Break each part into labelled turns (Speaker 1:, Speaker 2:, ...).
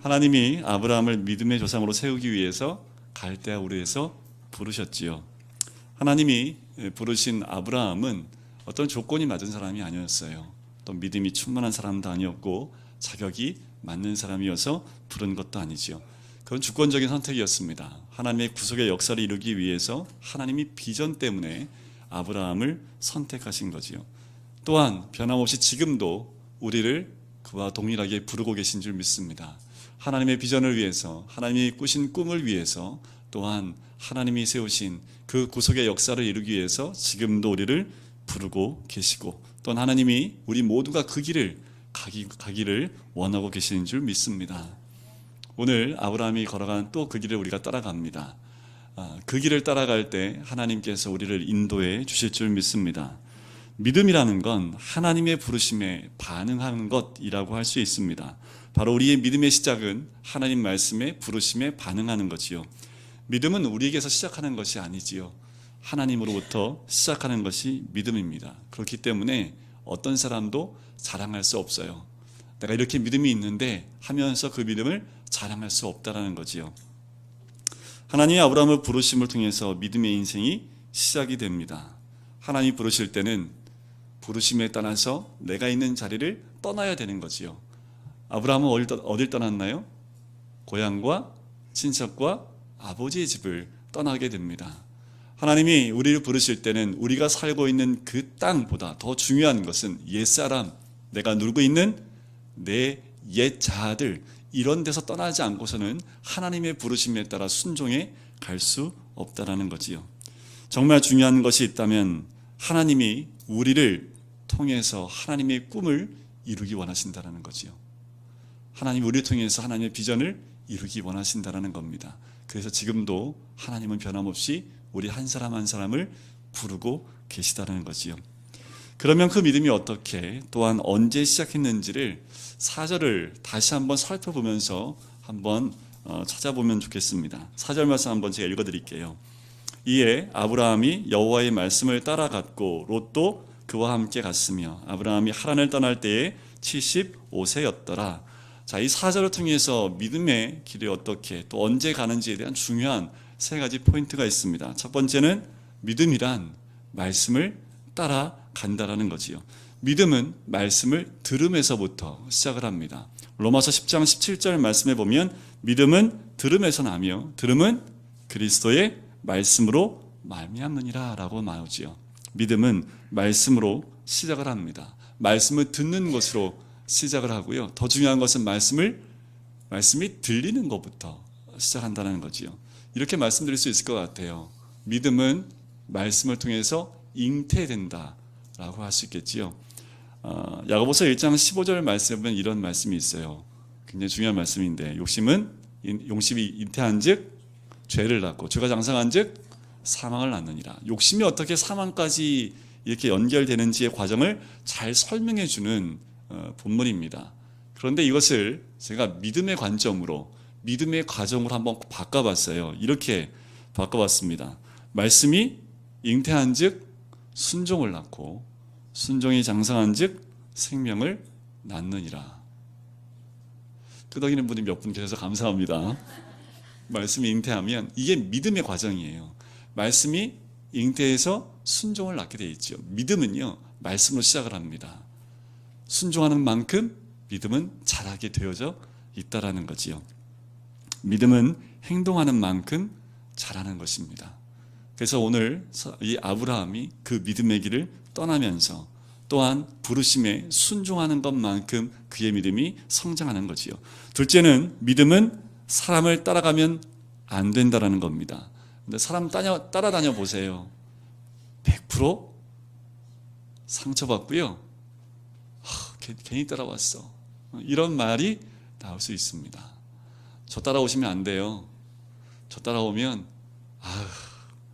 Speaker 1: 하나님이 아브라함을 믿음의 조상으로 세우기 위해서 갈대아 우르에서 부르셨지요. 하나님이 부르신 아브라함은 어떤 조건이 맞은 사람이 아니었어요. 또 믿음이 충만한 사람도 아니었고 자격이 맞는 사람이어서 부른 것도 아니지요. 그런 주권적인 선택이었습니다. 하나님의 구속의 역사를 이루기 위해서 하나님이 비전 때문에 아브라함을 선택하신 거지요. 또한 변함없이 지금도 우리를 그와 동일하게 부르고 계신 줄 믿습니다. 하나님의 비전을 위해서, 하나님이 꾸신 꿈을 위해서, 또한 하나님이 세우신 그 구속의 역사를 이루기 위해서 지금도 우리를 부르고 계시고, 또한 하나님이 우리 모두가 그 길을 가기를 원하고 계시는 줄 믿습니다. 오늘 아브라함이 걸어간 또 그 길을 우리가 따라갑니다. 그 길을 따라갈 때 하나님께서 우리를 인도해 주실 줄 믿습니다. 믿음이라는 건 하나님의 부르심에 반응하는 것이라고 할 수 있습니다. 바로 우리의 믿음의 시작은 하나님 말씀에 부르심에 반응하는 거지요. 믿음은 우리에게서 시작하는 것이 아니지요. 하나님으로부터 시작하는 것이 믿음입니다. 그렇기 때문에 어떤 사람도 자랑할 수 없어요. 내가 이렇게 믿음이 있는데 하면서 그 믿음을 자랑할 수 없다라는 거지요. 하나님이 아브라함을 부르심을 통해서 믿음의 인생이 시작이 됩니다. 하나님이 부르실 때는 부르심에 따라서 내가 있는 자리를 떠나야 되는 거지요. 아브라함은 어딜 떠났나요? 고향과 친척과 아버지의 집을 떠나게 됩니다. 하나님이 우리를 부르실 때는 우리가 살고 있는 그 땅보다 더 중요한 것은 옛사람, 내가 누리고 있는 내 옛 자아들, 이런 데서 떠나지 않고서는 하나님의 부르심에 따라 순종해 갈 수 없다라는 거지요. 정말 중요한 것이 있다면 하나님이 우리를 통해서 하나님의 꿈을 이루기 원하신다라는 거지요. 하나님이 우리를 통해서 하나님의 비전을 이루기 원하신다라는 겁니다. 그래서 지금도 하나님은 변함없이 우리 한 사람 한 사람을 부르고 계시다는 거지요. 그러면 그 믿음이 어떻게, 또한 언제 시작했는지를 4절을 다시 한번 살펴보면서 한번 찾아보면 좋겠습니다. 4절 말씀 한번 제가 읽어드릴게요. 이에 아브라함이 여호와의 말씀을 따라갔고 롯도 그와 함께 갔으며 아브라함이 하란을 떠날 때에 75세였더라. 자, 이 4절을 통해서 믿음의 길이 어떻게 또 언제 가는지에 대한 중요한 3가지 포인트가 있습니다. 첫 번째는 믿음이란 말씀을 따라간다라는 거지요. 믿음은 말씀을 들음에서부터 시작을 합니다. 로마서 10장 17절 말씀에 보면 믿음은 들음에서 나며 들음은 그리스도의 말씀으로 말미암느니라 라고 나오지요. 믿음은 말씀으로 시작을 합니다. 말씀을 듣는 것으로 시작을 하고요. 더 중요한 것은 말씀이 들리는 것부터 시작한다는 거지요. 이렇게 말씀드릴 수 있을 것 같아요. 믿음은 말씀을 통해서 잉태된다라고 할 수 있겠지요. 야고보서 1장 15절 말씀에 보면 이런 말씀이 있어요. 굉장히 중요한 말씀인데 용심이 잉태한즉 죄를 낳고 죄가 장성한즉 사망을 낳느니라. 욕심이 어떻게 사망까지 이렇게 연결되는지의 과정을 잘 설명해 주는 본문입니다. 그런데 이것을 제가 믿음의 관점으로, 믿음의 과정으로 한번 바꿔봤어요. 이렇게 바꿔봤습니다. 말씀이 잉태한즉 순종을 낳고 순종이 장성한즉 생명을 낳느니라. 끄덕이는 분이 몇 분 계셔서 감사합니다. 말씀이 잉태하면 이게 믿음의 과정이에요. 말씀이 잉태해서 순종을 낳게 되어 있죠. 믿음은요, 말씀으로 시작을 합니다. 순종하는 만큼 믿음은 자라게 되어져 있다라는 거지요. 믿음은 행동하는 만큼 자라는 것입니다. 그래서 오늘 이 아브라함이 그 믿음의 길을 떠나면서 또한 부르심에 순종하는 것만큼 그의 믿음이 성장하는 거지요. 둘째는 믿음은 사람을 따라가면 안 된다라는 겁니다. 근데 사람 따라다녀 보세요. 100% 상처받고요. 괜히 따라왔어. 이런 말이 나올 수 있습니다. 저 따라오시면 안 돼요. 저 따라오면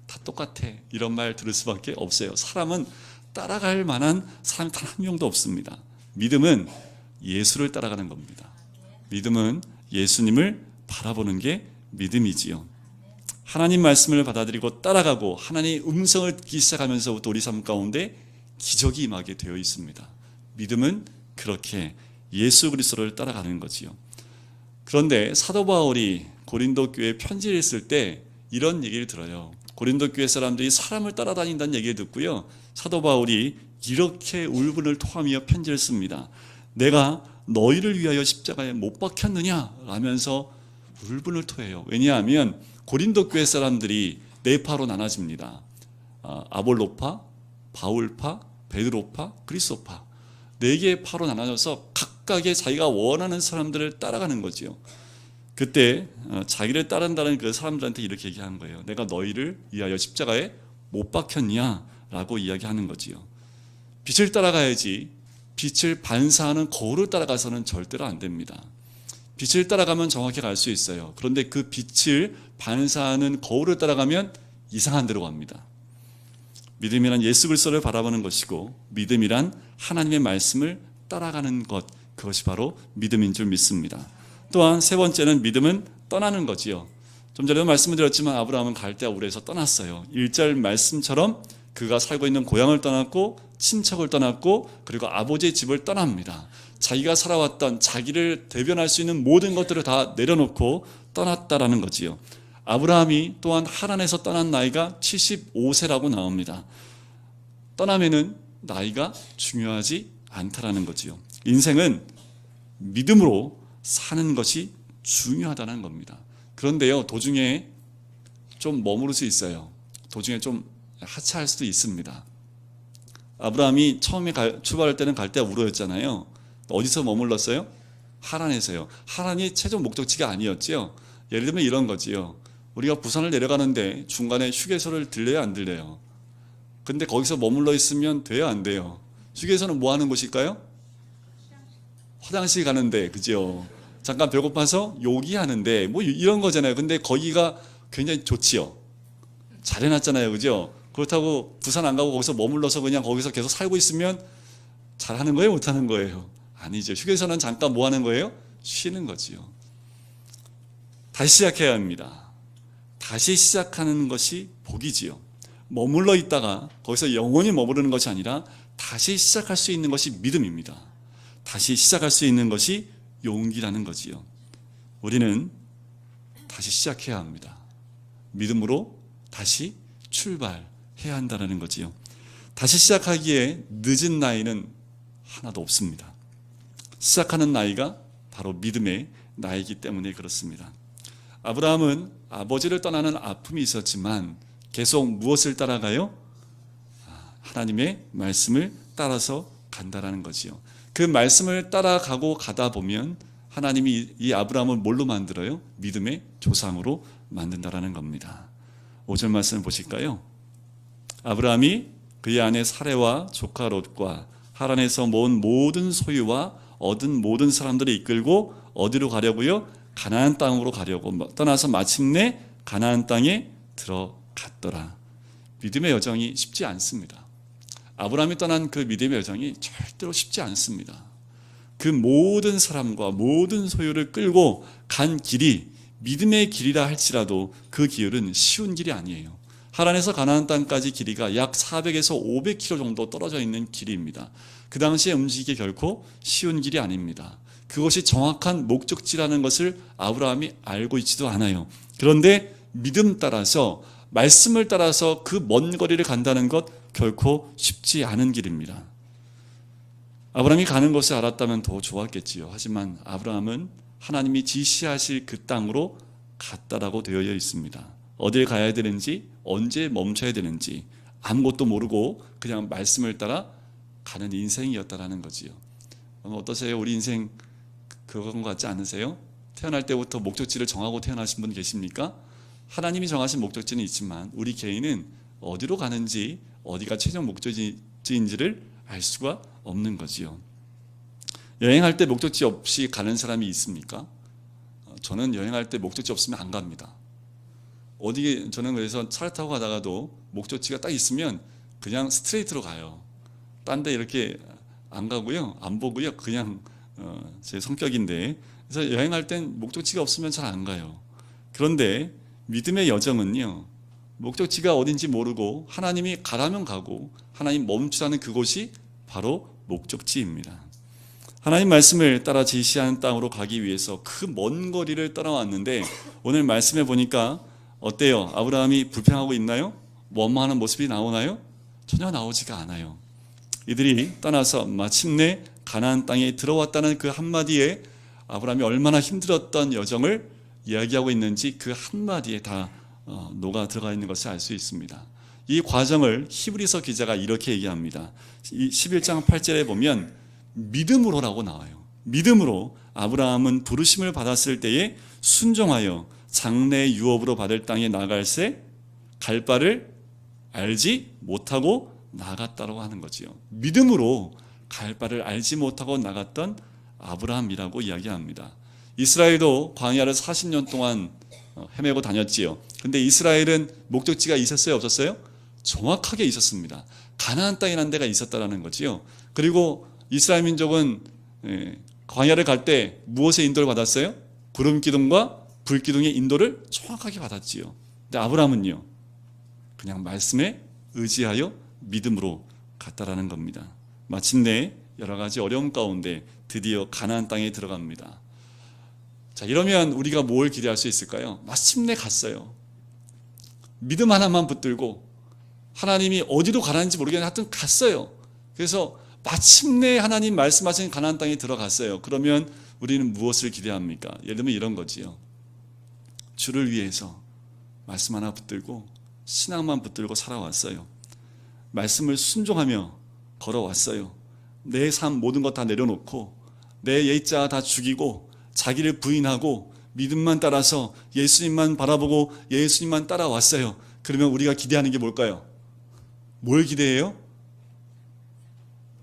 Speaker 1: 다 똑같아. 이런 말 들을 수밖에 없어요. 사람은 따라갈 만한 사람이 단 한 명도 없습니다. 믿음은 예수를 따라가는 겁니다. 믿음은 예수님을 바라보는 게 믿음이지요. 하나님 말씀을 받아들이고 따라가고 하나님의 음성을 듣기 시작하면서부터 우리 삶 가운데 기적이 임하게 되어 있습니다. 믿음은 그렇게 예수 그리스도를 따라가는 거지요. 그런데 사도 바울이 고린도 교회에 편지를 쓸 때 이런 얘기를 들어요. 고린도 교회 사람들이 사람을 따라다닌다는 얘기를 듣고요, 사도 바울이 이렇게 울분을 토하며 편지를 씁니다. 내가 너희를 위하여 십자가에 못 박혔느냐 라면서 울분을 토해요. 왜냐하면 고린도 교회 사람들이 네 파로 나눠집니다. 아볼로파, 바울파, 베드로파, 그리스도파, 네 개의 파로 나눠져서 각각의 자기가 원하는 사람들을 따라가는 거죠. 그때 자기를 따른다는 그 사람들한테 이렇게 얘기하는 거예요. 내가 너희를 위하여 십자가에 못 박혔냐라고 이야기하는 거지요. 빛을 따라가야지 빛을 반사하는 거울을 따라가서는 절대로 안 됩니다. 빛을 따라가면 정확히 갈 수 있어요. 그런데 그 빛을 반사하는 거울을 따라가면 이상한 데로 갑니다. 믿음이란 예수 그리스도를 바라보는 것이고, 믿음이란 하나님의 말씀을 따라가는 것, 그것이 바로 믿음인 줄 믿습니다. 또한 세 번째는 믿음은 떠나는 거지요. 좀 전에도 말씀을 드렸지만 아브라함은 갈대아 우르에서 떠났어요. 1절 말씀처럼 그가 살고 있는 고향을 떠났고 친척을 떠났고 그리고 아버지의 집을 떠납니다. 자기가 살아왔던, 자기를 대변할 수 있는 모든 것들을 다 내려놓고 떠났다라는 거지요. 아브라함이 또한 하란에서 떠난 나이가 75세라고 나옵니다. 떠나면은 나이가 중요하지 않다라는 거지요. 인생은 믿음으로 사는 것이 중요하다는 겁니다. 그런데요, 도중에 좀 머무를 수 있어요. 도중에 좀 하차할 수도 있습니다. 아브라함이 처음에 출발할 때는 갈대아 우르였잖아요. 어디서 머물렀어요? 하란에서요. 하란이 최종 목적지가 아니었지요. 예를 들면 이런 거지요. 우리가 부산을 내려가는데 중간에 휴게소를 들려요, 안 들려요? 근데 거기서 머물러 있으면 돼요, 안 돼요? 휴게소는 뭐 하는 곳일까요? 화장실 가는데, 그죠? 잠깐 배고파서 요기하는데, 뭐 이런 거잖아요. 근데 거기가 굉장히 좋지요. 잘 해놨잖아요, 그죠? 그렇다고 부산 안 가고 거기서 머물러서 그냥 거기서 계속 살고 있으면 잘하는 거예요, 못하는 거예요? 아니죠. 휴게소는 잠깐 뭐 하는 거예요? 쉬는 거지요. 다시 시작해야 합니다. 다시 시작하는 것이 복이지요. 머물러 있다가 거기서 영원히 머무르는 것이 아니라 다시 시작할 수 있는 것이 믿음입니다. 다시 시작할 수 있는 것이 용기라는 거지요. 우리는 다시 시작해야 합니다. 믿음으로 다시 출발해야 한다는 거지요. 다시 시작하기에 늦은 나이는 하나도 없습니다. 시작하는 나이가 바로 믿음의 나이기 때문에 그렇습니다. 아브라함은 아버지를 떠나는 아픔이 있었지만 계속 무엇을 따라가요? 하나님의 말씀을 따라서 간다라는 거지요. 그 말씀을 따라가고 가다 보면 하나님이 이 아브라함을 뭘로 만들어요? 믿음의 조상으로 만든다라는 겁니다. 5절 말씀을 보실까요? 아브라함이 그의 아내 사레와 조카 롯과 하란에서 모은 모든 소유와 얻은 모든 사람들을 이끌고 어디로 가려고요? 가나안 땅으로 가려고 떠나서 마침내 가나안 땅에 들어갔더라. 믿음의 여정이 쉽지 않습니다. 아브라함이 떠난 그 믿음의 여정이 절대로 쉽지 않습니다. 그 모든 사람과 모든 소유를 끌고 간 길이 믿음의 길이라 할지라도 그 길은 쉬운 길이 아니에요. 하란에서 가나안 땅까지 길이가 약 400에서 500km 정도 떨어져 있는 길입니다. 그 당시에 움직이기 결코 쉬운 길이 아닙니다. 그것이 정확한 목적지라는 것을 아브라함이 알고 있지도 않아요. 그런데 믿음 따라서, 말씀을 따라서 그 먼 거리를 간다는 것 결코 쉽지 않은 길입니다. 아브라함이 가는 것을 알았다면 더 좋았겠지요. 하지만 아브라함은 하나님이 지시하실 그 땅으로 갔다라고 되어 있습니다. 어딜 가야 되는지, 언제 멈춰야 되는지 아무것도 모르고 그냥 말씀을 따라 가는 인생이었다라는 거지요. 어떠세요? 우리 인생 그런 것 같지 않으세요? 태어날 때부터 목적지를 정하고 태어나신 분 계십니까? 하나님이 정하신 목적지는 있지만 우리 개인은 어디로 가는지, 어디가 최종 목적지인지를 알 수가 없는 거지요. 여행할 때 목적지 없이 가는 사람이 있습니까? 저는 여행할 때 목적지 없으면 안 갑니다. 저는 그래서 차를 타고 가다가도 목적지가 딱 있으면 그냥 스트레이트로 가요. 딴 데 이렇게 안 가고요, 안 보고요. 그냥 제 성격인데, 그래서 여행할 땐 목적지가 없으면 잘 안 가요. 그런데 믿음의 여정은요, 목적지가 어딘지 모르고 하나님이 가라면 가고 하나님 멈추라는 그곳이 바로 목적지입니다. 하나님 말씀을 따라 지시하는 땅으로 가기 위해서 그 먼 거리를 떠나왔는데 오늘 말씀해 보니까 어때요? 아브라함이 불평하고 있나요? 원망하는 모습이 나오나요? 전혀 나오지가 않아요. 이들이 떠나서 마침내 가나안 땅에 들어왔다는 그 한마디에 아브라함이 얼마나 힘들었던 여정을 이야기하고 있는지 그 한마디에 다 녹아 들어가 있는 것을 알 수 있습니다. 이 과정을 히브리서 기자가 이렇게 얘기합니다. 11장 8절에 보면 믿음으로라고 나와요. 믿음으로 아브라함은 부르심을 받았을 때에 순종하여 장래 유업으로 받을 땅에 나갈새 갈 바를 알지 못하고 나갔다고 하는 거지요. 믿음으로 갈 바를 알지 못하고 나갔던 아브라함이라고 이야기합니다. 이스라엘도 광야를 40년 동안 헤매고 다녔지요. 근데 이스라엘은 목적지가 있었어요, 없었어요? 정확하게 있었습니다. 가나안 땅이라는 데가 있었다라는 거지요. 그리고 이스라엘 민족은 광야를 갈 때 무엇의 인도를 받았어요? 구름 기둥과 불 기둥의 인도를 정확하게 받았지요. 근데 아브라함은요, 그냥 말씀에 의지하여 믿음으로 갔다라는 겁니다. 마침내 여러 가지 어려움 가운데 드디어 가나안 땅에 들어갑니다. 자, 이러면 우리가 뭘 기대할 수 있을까요? 마침내 갔어요. 믿음 하나만 붙들고 하나님이 어디로 가라는지 모르겠는데 하여튼 갔어요. 그래서 마침내 하나님 말씀하신 가나안 땅에 들어갔어요. 그러면 우리는 무엇을 기대합니까? 예를 들면 이런 거지요. 주를 위해서 말씀 하나 붙들고 신앙만 붙들고 살아왔어요. 말씀을 순종하며 걸어왔어요. 내 삶 모든 것 다 내려놓고 내 옛자 다 죽이고 자기를 부인하고 믿음만 따라서 예수님만 바라보고 예수님만 따라왔어요. 그러면 우리가 기대하는 게 뭘까요? 뭘 기대해요?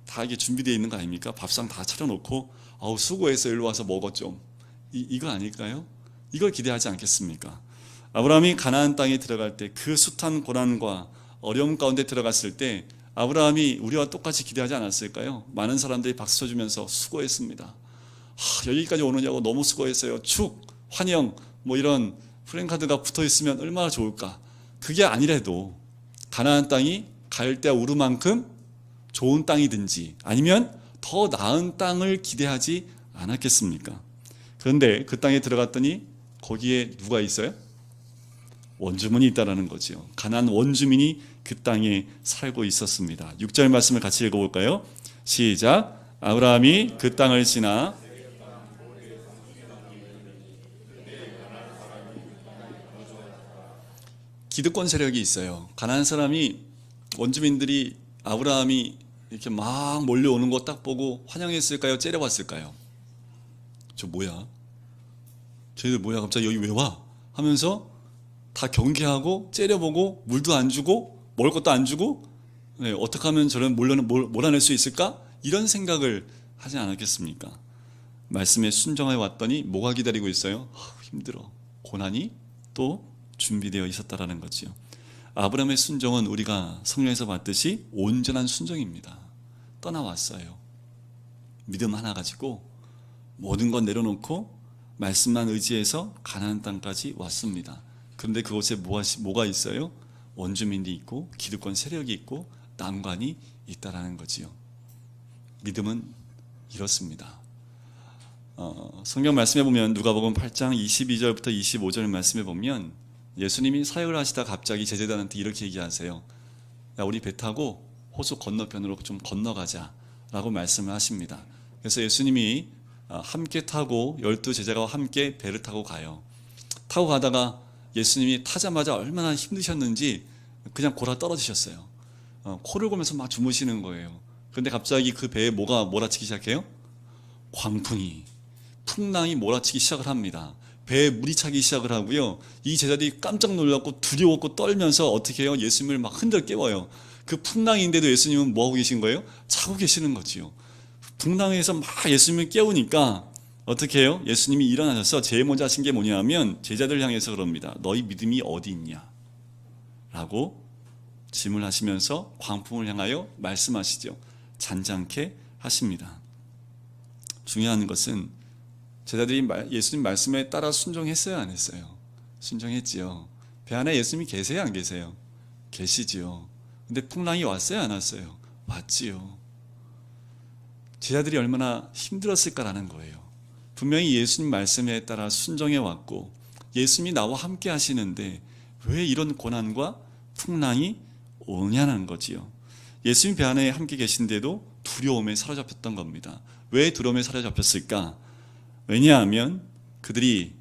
Speaker 1: 다 이게 준비되어 있는 거 아닙니까? 밥상 다 차려놓고 수고해서 일로 와서 먹어 좀. 이거 아닐까요? 이걸 기대하지 않겠습니까? 아브라함이 가나안 땅에 들어갈 때 그 숱한 고난과 어려움 가운데 들어갔을 때 아브라함이 우리와 똑같이 기대하지 않았을까요? 많은 사람들이 박수 쳐주면서 수고했습니다. 여기까지 오느냐고 너무 수고했어요. 축, 환영, 이런 프랭카드가 붙어있으면 얼마나 좋을까. 그게 아니래도 가나안 땅이 갈대아 우르만큼 좋은 땅이든지 아니면 더 나은 땅을 기대하지 않았겠습니까? 그런데 그 땅에 들어갔더니 거기에 누가 있어요? 원주민이 있다라는 거죠. 가나안 원주민이 그 땅에 살고 있었습니다. 6절 말씀을 같이 읽어볼까요? 시작. 아브라함이 그 땅을 지나 기득권 세력이 있어요. 가나안 사람이 원주민들이 아브라함이 이렇게 막 몰려오는 거 딱 보고 환영했을까요? 째려봤을까요? 저 뭐야? 쟤들 뭐야? 갑자기 여기 왜 와? 하면서 다 경계하고 째려보고 물도 안 주고 먹을 것도 안 주고 어떻게 하면 저런 몰아낼 수 있을까? 이런 생각을 하지 않았겠습니까? 말씀에 순종해 왔더니 뭐가 기다리고 있어요? 힘들어. 고난이 또 준비되어 있었다라는 거지요. 아브라함의 순종은 우리가 성경에서 봤듯이 온전한 순종입니다. 떠나왔어요. 믿음 하나 가지고 모든 건 내려놓고 말씀만 의지해서 가나안 땅까지 왔습니다. 그런데 그곳에 뭐가 있어요? 원주민이 있고 기득권 세력이 있고 난관이 있다라는 거지요. 믿음은 이렇습니다. 성경 말씀해 보면 누가복음 8장 22절부터 25절 말씀해 보면 예수님이 사역을 하시다 갑자기 제자들한테 이렇게 얘기하세요. 야, 우리 배 타고 호수 건너편으로 좀 건너가자 라고 말씀을 하십니다. 그래서 예수님이 함께 타고 12제자가 함께 배를 타고 가요. 타고 가다가 예수님이 타자마자 얼마나 힘드셨는지 그냥 골아 떨어지셨어요. 코를 골면서 막 주무시는 거예요. 그런데 갑자기 그 배에 뭐가 몰아치기 시작해요? 광풍이, 풍랑이 몰아치기 시작을 합니다. 배에 물이 차기 시작을 하고요. 이 제자들이 깜짝 놀랐고 두려웠고 떨면서 어떻게 해요? 예수님을 막 흔들어 깨워요. 그 풍랑인데도 예수님은 뭐하고 계신 거예요? 자고 계시는 거지요. 풍랑에서 막 예수님을 깨우니까 어떻게 해요? 예수님이 일어나셔서 제일 먼저 하신 게 뭐냐면 제자들 향해서 그럽니다. 너희 믿음이 어디 있냐? 라고 질문하시면서 광풍을 향하여 말씀하시죠. 잔잔케 하십니다. 중요한 것은 제자들이 예수님 말씀에 따라 순종했어요, 안 했어요? 순종했지요. 배 안에 예수님이 계세요, 안 계세요? 계시지요. 근데 풍랑이 왔어요, 안 왔어요? 왔지요. 제자들이 얼마나 힘들었을까라는 거예요. 분명히 예수님 말씀에 따라 순종해 왔고 예수님이 나와 함께 하시는데 왜 이런 고난과 풍랑이 오냐는 거지요. 예수님 배 안에 함께 계신데도 두려움에 사로잡혔던 겁니다. 왜 두려움에 사로잡혔을까? 왜냐하면 그들이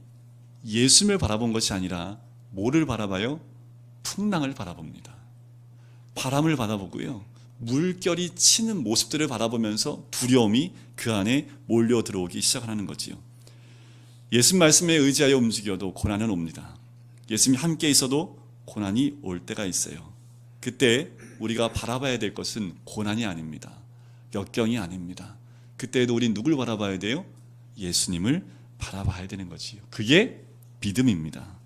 Speaker 1: 예수님을 바라본 것이 아니라 뭐를 바라봐요? 풍랑을 바라봅니다. 바람을 바라보고요. 물결이 치는 모습들을 바라보면서 두려움이 그 안에 몰려 들어오기 시작하는 거지요. 예수님 말씀에 의지하여 움직여도 고난은 옵니다. 예수님이 함께 있어도 고난이 올 때가 있어요. 그때 우리가 바라봐야 될 것은 고난이 아닙니다. 역경이 아닙니다. 그때에도 우린 누굴 바라봐야 돼요? 예수님을 바라봐야 되는 거지요. 그게 믿음입니다.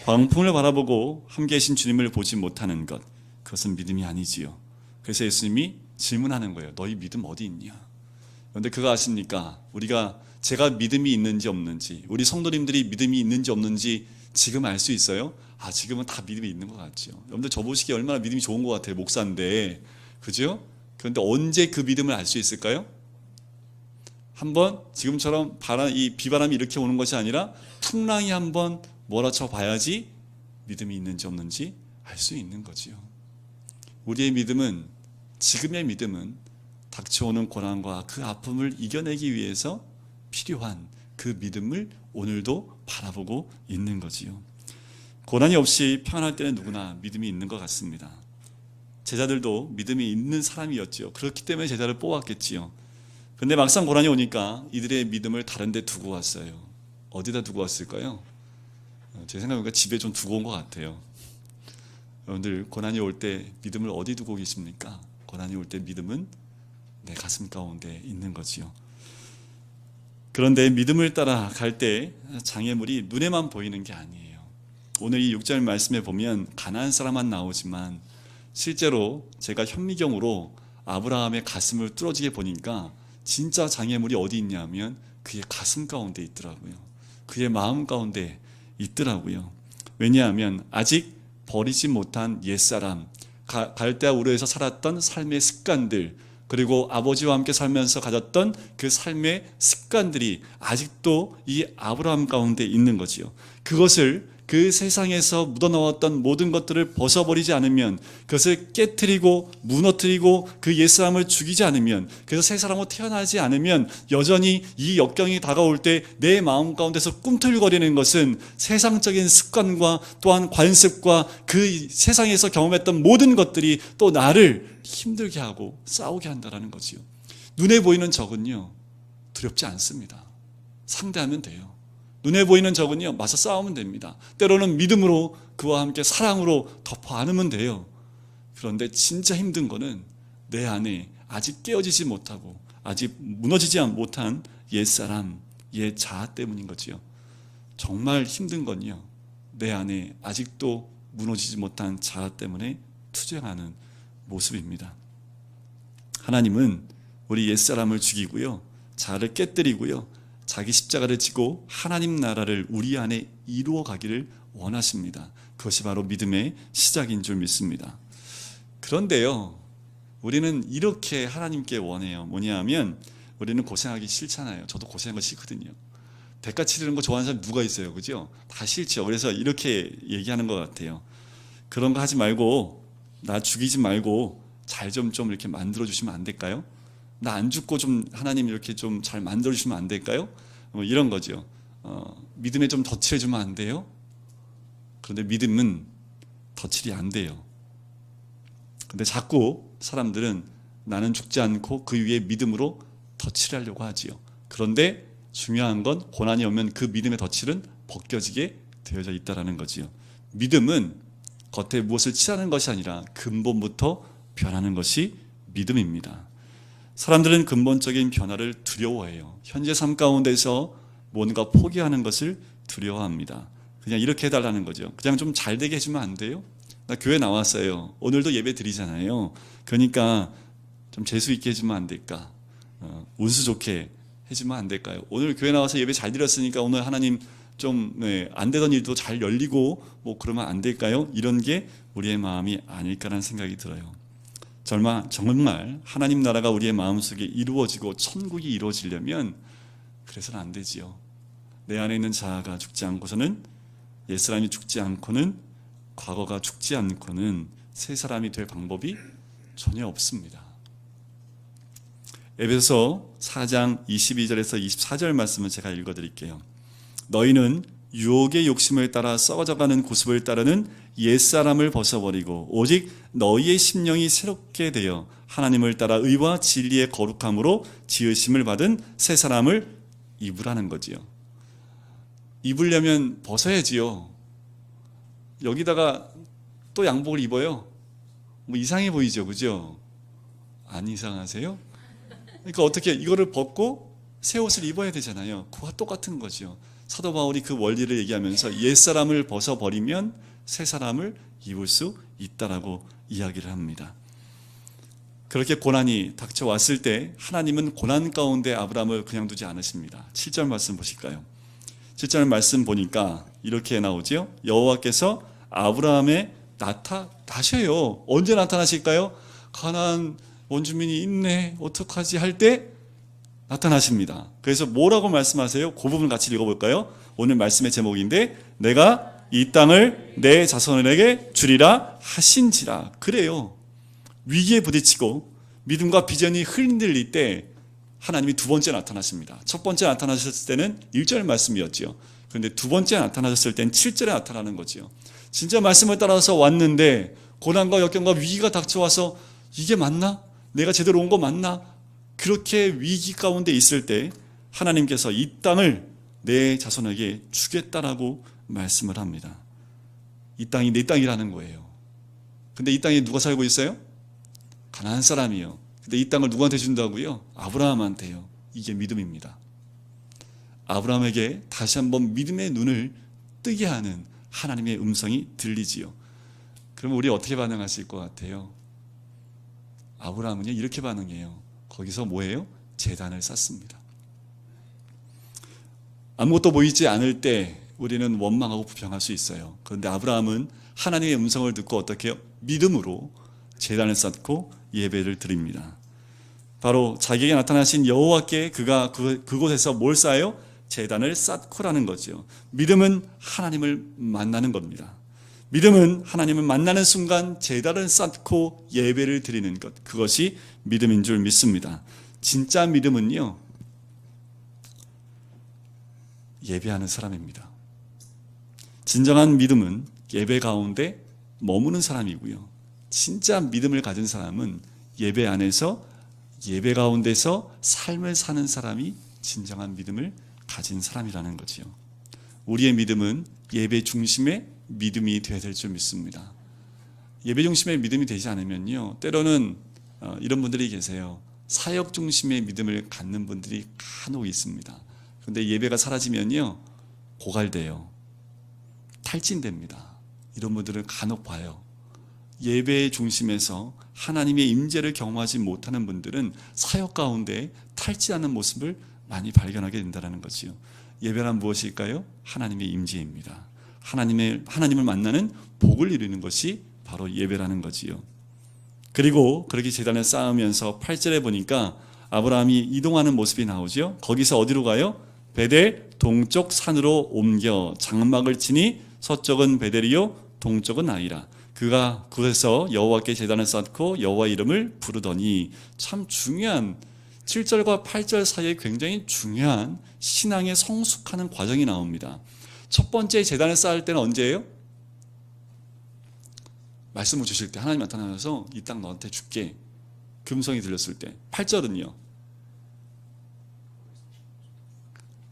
Speaker 1: 광풍을 바라보고 함께 계신 주님을 보지 못하는 것, 그것은 믿음이 아니지요. 그래서 예수님이 질문하는 거예요. 너희 믿음 어디 있냐? 그런데 그거 아십니까? 제가 믿음이 있는지 없는지, 우리 성도님들이 믿음이 있는지 없는지 지금 알 수 있어요? 지금은 다 믿음이 있는 것 같죠. 여러분들 저 보시기에 얼마나 믿음이 좋은 것 같아요. 목사인데, 그죠? 그런데 언제 그 믿음을 알 수 있을까요? 한번 지금처럼 이 비바람이 이렇게 오는 것이 아니라 풍랑이 한번 몰아쳐 봐야지 믿음이 있는지 없는지 알 수 있는 거지요. 우리의 믿음은, 지금의 믿음은 닥쳐오는 고난과 그 아픔을 이겨내기 위해서 필요한 그 믿음을 오늘도 바라보고 있는 거지요. 고난이 없이 평안할 때는 누구나 믿음이 있는 것 같습니다. 제자들도 믿음이 있는 사람이었지요. 그렇기 때문에 제자를 뽑았겠지요. 그런데 막상 고난이 오니까 이들의 믿음을 다른 데 두고 왔어요. 어디다 두고 왔을까요? 제 생각에 집에 좀 두고 온 것 같아요. 여러분들 고난이 올 때 믿음을 어디 두고 계십니까? 고난이 올 때 믿음은 내 가슴 가운데 있는 거지요. 그런데 믿음을 따라 갈 때 장애물이 눈에만 보이는 게 아니에요. 오늘 이 6절 말씀에 보면 가나안 사람만 나오지만 실제로 제가 현미경으로 아브라함의 가슴을 뚫어지게 보니까 진짜 장애물이 어디 있냐면 그의 가슴 가운데 있더라고요. 그의 마음 가운데 있더라고요. 왜냐하면 아직 버리지 못한 옛사람, 갈대아 우르에서 살았던 삶의 습관들, 그리고 아버지와 함께 살면서 가졌던 그 삶의 습관들이 아직도 이 아브라함 가운데 있는 거지요. 그것을, 그 세상에서 묻어나왔던 모든 것들을 벗어버리지 않으면, 그것을 깨트리고 무너뜨리고 그 옛사람을 죽이지 않으면, 그래서 새 사람으로 태어나지 않으면 여전히 이 역경이 다가올 때 내 마음 가운데서 꿈틀거리는 것은 세상적인 습관과 또한 관습과 그 세상에서 경험했던 모든 것들이 또 나를 힘들게 하고 싸우게 한다는 거지요. 눈에 보이는 적은요, 두렵지 않습니다. 상대하면 돼요. 눈에 보이는 적은요, 맞서 싸우면 됩니다. 때로는 믿음으로, 그와 함께 사랑으로 덮어 안으면 돼요. 그런데 진짜 힘든 거는 내 안에 아직 깨어지지 못하고 아직 무너지지 못한 옛사람, 옛 자아 때문인 거지요. 정말 힘든 건요, 내 안에 아직도 무너지지 못한 자아 때문에 투쟁하는 모습입니다. 하나님은 우리 옛사람을 죽이고요, 자아를 깨뜨리고요, 자기 십자가를 지고 하나님 나라를 우리 안에 이루어 가기를 원하십니다. 그것이 바로 믿음의 시작인 줄 믿습니다. 그런데요, 우리는 이렇게 하나님께 원해요. 뭐냐면 우리는 고생하기 싫잖아요. 저도 고생하는 거 싫거든요. 대가 치르는 거 좋아하는 사람 누가 있어요, 그죠? 다 싫죠. 그래서 이렇게 얘기하는 것 같아요. 그런 거 하지 말고, 나 죽이지 말고 잘 좀 이렇게 만들어 주시면 안 될까요? 나 안 죽고 좀 하나님 이렇게 좀 잘 만들어 주시면 안 될까요? 뭐 이런 거죠. 믿음에 좀 덧칠해 주면 안 돼요? 그런데 믿음은 덧칠이 안 돼요. 근데 자꾸 사람들은 나는 죽지 않고 그 위에 믿음으로 덧칠하려고 하지요. 그런데 중요한 건 고난이 오면 그 믿음의 덧칠은 벗겨지게 되어져 있다는 거지요. 믿음은 겉에 무엇을 칠하는 것이 아니라 근본부터 변하는 것이 믿음입니다. 사람들은 근본적인 변화를 두려워해요. 현재 삶 가운데서 뭔가 포기하는 것을 두려워합니다. 그냥 이렇게 해달라는 거죠. 그냥 좀 잘 되게 해주면 안 돼요? 나 교회 나왔어요. 오늘도 예배 드리잖아요. 그러니까 좀 재수 있게 해주면 안 될까? 운수 좋게 해주면 안 될까요? 오늘 교회 나와서 예배 잘 드렸으니까 오늘 하나님 좀 안 되던 일도 잘 열리고 뭐 그러면 안 될까요? 이런 게 우리의 마음이 아닐까라는 생각이 들어요. 정말 하나님 나라가 우리의 마음속에 이루어지고 천국이 이루어지려면 그래서는 안 되지요. 내 안에 있는 자아가 죽지 않고서는, 옛사람이 죽지 않고는, 과거가 죽지 않고는 새 사람이 될 방법이 전혀 없습니다. 에베소서 4장 22절에서 24절 말씀을 제가 읽어드릴게요. 너희는 유혹의 욕심을 따라 썩어져가는 구습을 따르는 옛사람을 벗어버리고 오직 너희의 심령이 새롭게 되어 하나님을 따라 의와 진리의 거룩함으로 지으심을 받은 새 사람을 입으라는 거지요. 입으려면 벗어야지요. 여기다가 또 양복을 입어요. 뭐 이상해 보이죠, 그죠? 안 이상하세요? 그러니까 어떻게 이거를 벗고 새 옷을 입어야 되잖아요. 그와 똑같은 거죠. 사도 바울이 그 원리를 얘기하면서 옛사람을 벗어버리면 새 사람을 입을 수 있다라고 이야기를 합니다. 그렇게 고난이 닥쳐왔을 때 하나님은 고난 가운데 아브라함을 그냥 두지 않으십니다. 7절 말씀 보실까요? 7절 말씀 보니까 이렇게 나오죠. 여호와께서 아브라함에 나타나셔요. 언제 나타나실까요? 가나안 원주민이 있네, 어떡하지 할 때 나타나십니다. 그래서 뭐라고 말씀하세요? 그 부분 같이 읽어볼까요? 오늘 말씀의 제목인데, 내가 이 땅을 내 자손에게 주리라 하신지라. 그래요. 위기에 부딪히고 믿음과 비전이 흔들릴 때 하나님이 두 번째 나타나십니다. 첫 번째 나타나셨을 때는 1절 말씀이었죠. 그런데 두 번째 나타나셨을 때는 7절에 나타나는 거죠. 진짜 말씀을 따라서 왔는데 고난과 역경과 위기가 닥쳐와서 이게 맞나? 내가 제대로 온 거 맞나? 그렇게 위기 가운데 있을 때 하나님께서 이 땅을 내 자손에게 주겠다라고 말씀을 합니다. 이 땅이 내 땅이라는 거예요. 근데 이 땅에 누가 살고 있어요? 가나안 사람이요. 근데 이 땅을 누구한테 준다고요? 아브라함한테요. 이게 믿음입니다. 아브라함에게 다시 한번 믿음의 눈을 뜨게 하는 하나님의 음성이 들리지요. 그럼 우리 어떻게 반응하실 것 같아요? 아브라함은요, 이렇게 반응해요. 거기서 뭐예요? 제단을 쌓습니다. 아무것도 보이지 않을 때 우리는 원망하고 불평할 수 있어요. 그런데 아브라함은 하나님의 음성을 듣고 어떻게 해요? 믿음으로 제단을 쌓고 예배를 드립니다. 바로 자기에게 나타나신 여호와께 그가 그곳에서 뭘 쌓아요? 제단을 쌓고라는 거죠. 믿음은 하나님을 만나는 겁니다. 믿음은 하나님을 만나는 순간 제단을 쌓고 예배를 드리는 것, 그것이 믿음인 줄 믿습니다. 진짜 믿음은요, 예배하는 사람입니다. 진정한 믿음은 예배 가운데 머무는 사람이고요. 진짜 믿음을 가진 사람은 예배 안에서, 예배 가운데서 삶을 사는 사람이 진정한 믿음을 가진 사람이라는 거지요. 우리의 믿음은 예배 중심의 믿음이 되어야 될 줄 믿습니다. 예배 중심의 믿음이 되지 않으면요, 때로는 이런 분들이 계세요. 사역 중심의 믿음을 갖는 분들이 간혹 있습니다. 그런데 예배가 사라지면요, 고갈돼요. 탈진됩니다. 이런 분들을 간혹 봐요. 예배 중심에서 하나님의 임재를 경험하지 못하는 분들은 사역 가운데 탈진하는 모습을 많이 발견하게 된다는 거지요. 예배란 무엇일까요? 하나님의 임재입니다. 하나님을 만나는 복을 이루는 것이 바로 예배라는 거지요. 그리고 그렇게 제단을 쌓으면서 8절에 보니까 아브라함이 이동하는 모습이 나오죠. 거기서 어디로 가요? 베델 동쪽 산으로 옮겨 장막을 치니 서쪽은 베델이요 동쪽은 아이라. 그가 그래서 여호와께 제단을 쌓고 여호와 이름을 부르더니, 참 중요한 7절과 8절 사이에 굉장히 중요한 신앙의 성숙하는 과정이 나옵니다. 첫 번째 제단을 쌓을 때는 언제예요? 말씀을 주실 때 하나님 나타나셔서 이 땅 너한테 줄게, 그 음성이 들렸을 때. 8절은요,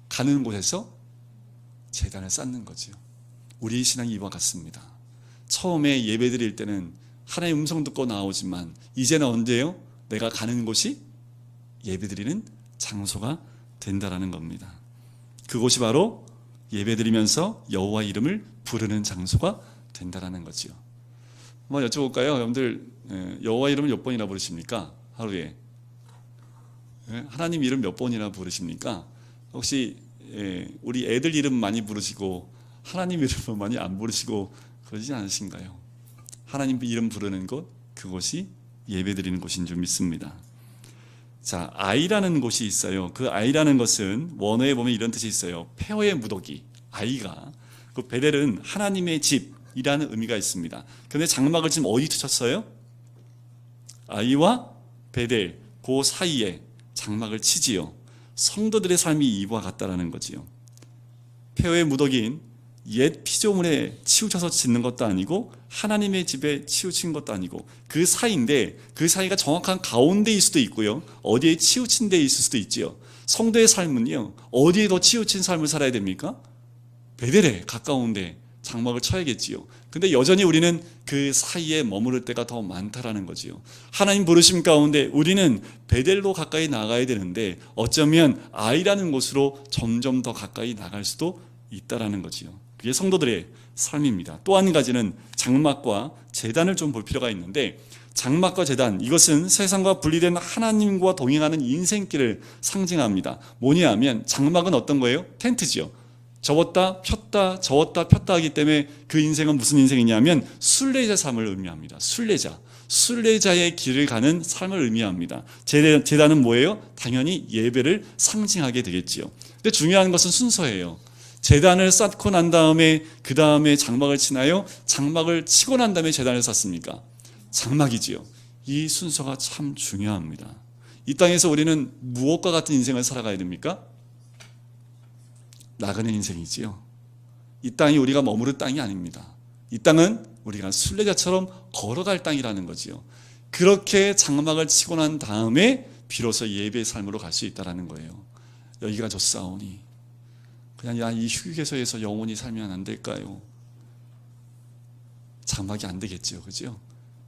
Speaker 1: 가는 곳에서 제단을 쌓는 거죠. 우리의 신앙이 이와 같습니다. 처음에 예배 드릴 때는 하나님의 음성 듣고 나오지만 이제는 언제예요? 내가 가는 곳이 예배 드리는 장소가 된다라는 겁니다. 그곳이 바로 예배 드리면서 여호와 이름을 부르는 장소가 된다라는 거죠. 한번 여쭤볼까요? 여러분들 여호와 이름을 몇 번이나 부르십니까? 하루에? 하나님 이름 몇 번이나 부르십니까? 혹시 우리 애들 이름 많이 부르시고 하나님 이름은 많이 안 부르시고 그러지 않으신가요? 하나님 이름 부르는 곳, 그곳이 예배드리는 곳인 줄 믿습니다. 자, 아이라는 곳이 있어요. 그 아이라는 것은 원어에 보면 이런 뜻이 있어요. 폐허의 무더기, 아이가. 그 베델은 하나님의 집이라는 의미가 있습니다. 그런데 장막을 지금 어디 쳤어요? 아이와 베델, 그 사이에 장막을 치지요. 성도들의 삶이 이와 같다라는 거지요. 폐허의 무더기인 옛 피조물에 치우쳐서 짓는 것도 아니고 하나님의 집에 치우친 것도 아니고 그 사이인데, 그 사이가 정확한 가운데일 수도 있고요, 어디에 치우친 데에 있을 수도 있지요. 성도의 삶은요, 어디에 더 치우친 삶을 살아야 됩니까? 베델에 가까운데 장막을 쳐야겠지요. 근데 여전히 우리는 그 사이에 머무를 때가 더 많다라는 거지요. 하나님 부르심 가운데 우리는 베델로 가까이 나가야 되는데 어쩌면 아이라는 곳으로 점점 더 가까이 나갈 수도 있다라는 거지요. 그게 성도들의 삶입니다. 또 한 가지는 장막과 제단을 좀 볼 필요가 있는데, 장막과 제단, 이것은 세상과 분리된 하나님과 동행하는 인생길을 상징합니다. 뭐냐 하면 장막은 어떤 거예요? 텐트지요. 접었다 폈다 접었다 폈다 하기 때문에 그 인생은 무슨 인생이냐면 순례자 삶을 의미합니다. 순례자의 길을 가는 삶을 의미합니다. 제단은 뭐예요? 당연히 예배를 상징하게 되겠지요. 근데 중요한 것은 순서예요. 제단을 쌓고 난 다음에 그 다음에 장막을 치나요? 장막을 치고 난 다음에 제단을 쌓습니까? 장막이지요. 이 순서가 참 중요합니다. 이 땅에서 우리는 무엇과 같은 인생을 살아가야 됩니까? 나그네 인생이지요. 이 땅이 우리가 머무를 땅이 아닙니다. 이 땅은 우리가 순례자처럼 걸어갈 땅이라는 거지요. 그렇게 장막을 치고 난 다음에 비로소 예배의 삶으로 갈 수 있다는 거예요. 여기가 좋사오니 그냥 이 휴게소에서 영원히 살면 안 될까요? 장막이 안 되겠지요. 그죠?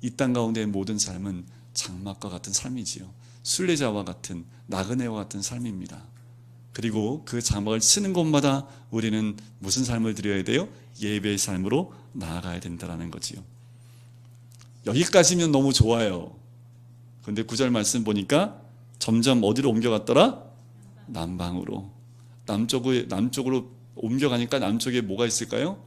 Speaker 1: 이 땅 가운데의 모든 삶은 장막과 같은 삶이지요. 순례자와 같은, 나그네와 같은 삶입니다. 그리고 그 장막을 치는 곳마다 우리는 무슨 삶을 드려야 돼요? 예배의 삶으로 나아가야 된다는 거지요. 여기까지면 너무 좋아요. 그런데 9절 말씀 보니까 점점 어디로 옮겨갔더라? 남방으로. 남쪽으로 옮겨가니까 남쪽에 뭐가 있을까요?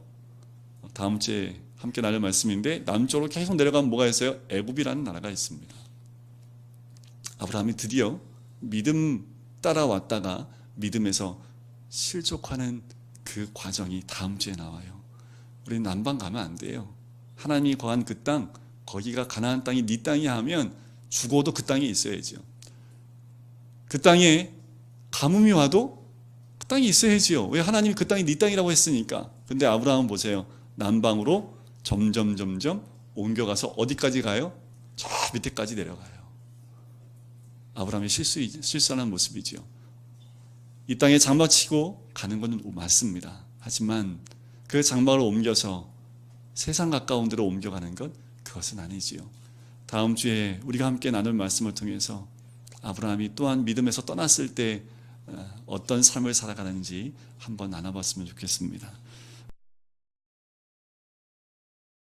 Speaker 1: 다음 주에 함께 나눌 말씀인데, 남쪽으로 계속 내려가면 뭐가 있어요? 애굽이라는 나라가 있습니다. 아브라함이 드디어 믿음 따라왔다가 믿음에서 실족하는 그 과정이 다음 주에 나와요. 우리는 남방 가면 안 돼요. 하나님이 거한 그 땅, 거기가 가나안 땅이 네 땅이야 하면 죽어도 그 땅에 있어야죠. 그 땅에 가뭄이 와도 그 땅이 있어야지요. 왜? 하나님이 그 땅이 네 땅이라고 했으니까. 근데 아브라함은 보세요. 남방으로 점점 옮겨가서 어디까지 가요? 저 밑에까지 내려가요. 아브라함의 실수하는 모습이지요. 이 땅에 장막 치고 가는 것은 맞습니다. 하지만 그 장막을 옮겨서 세상 가까운 데로 옮겨가는 것, 그것은 아니지요. 다음 주에 우리가 함께 나눌 말씀을 통해서 아브라함이 또한 믿음에서 떠났을 때 어떤 삶을 살아가는지 한번 나눠봤으면 좋겠습니다.